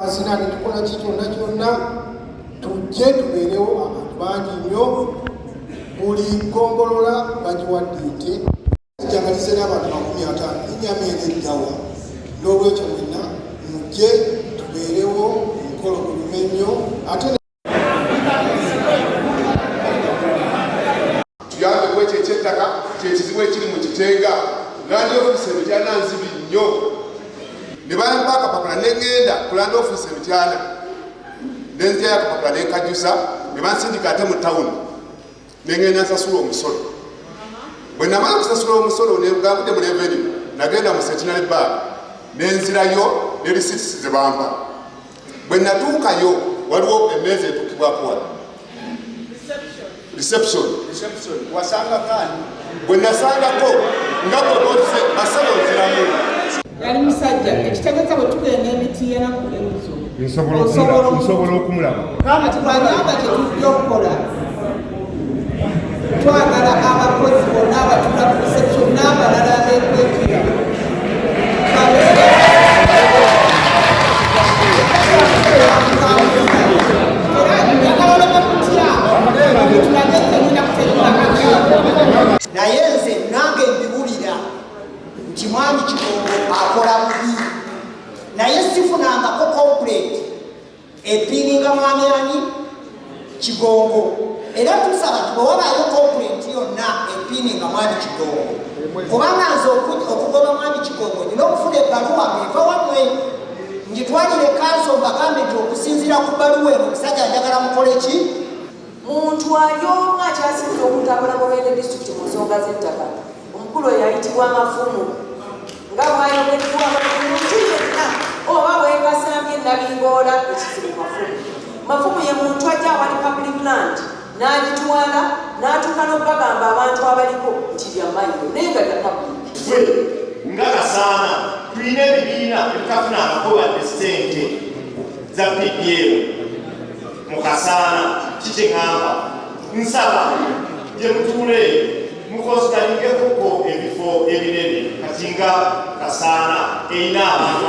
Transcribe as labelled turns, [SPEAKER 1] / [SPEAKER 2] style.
[SPEAKER 1] Asina nitukola kyonna tujje tubeerewo abantu bangi nnyo buli gombolola bagiwadde nte kijangatize n'abantu 50 inyama eddawa n'olwekyo mwenna mujje tubeerewo omukolo gulume nnyo ate tuyambe kwekyo ekyettaka kyekizibu ekiri mu kitenga Land Office Emityana nzibi nnyo ne bampa akapapula negenda ku Land Office Emityana nenzirayo akapapula nenkajusa ne bansindika ate mu tawuni nengenda nsasula omusolo bwe namala okusasula omusolo negambudde mu revenue nagenda mu Centenary Bank nenzirayo ne receipts ze bampa bwe natuukayo waliwo emmeeza etuukibwako wano reception wasanga kani bwe nasangako nga bwebose basaba oziramu
[SPEAKER 2] yali musajja ekitegeeza bwe tugenda emitiana ku ezo
[SPEAKER 3] nsobola okumulaba
[SPEAKER 2] kati bwanyamba tetujja okukola twagala abakozi bonna abatula ku reception n'abalala bekwekira
[SPEAKER 4] naye nze nange mbiwulira nti mwami Kigongo akola bubi naye sifunangako complete epininga mwami ani Kigongo era tusaba nti bwe wabaayo complete yonna epininga mwami Kigongo kubanga nze okugoba mwami Kigongo nina okufuna ebbaluwa eva wammwe ngitwalire kanso mbagambe nti okusinziira ku bbaluwa eno omusajja njagala mukole ki
[SPEAKER 5] muntu ali omu akyasinza okutambula mu Bwende District mu nsonga z'ettaka omukulu oyo yayitibwa Mafumu nga bwayogeddwa muntu yenna oba weekasambye nabingoola ekizibu Mafumu ye muntu ajja awali public land n'agitwala n'atuuka n'okubagamba abantu abaliko nti lya mayiro naye nga lya public
[SPEAKER 6] nga Kasaana tulina ebibiina ebitafuna amagoba ssente za PPL mu Kasaana kikyeŋŋamba nsaba gye mutuule mukonsitalingekuko ebifo ebinene kati nga Kasaana erina abantu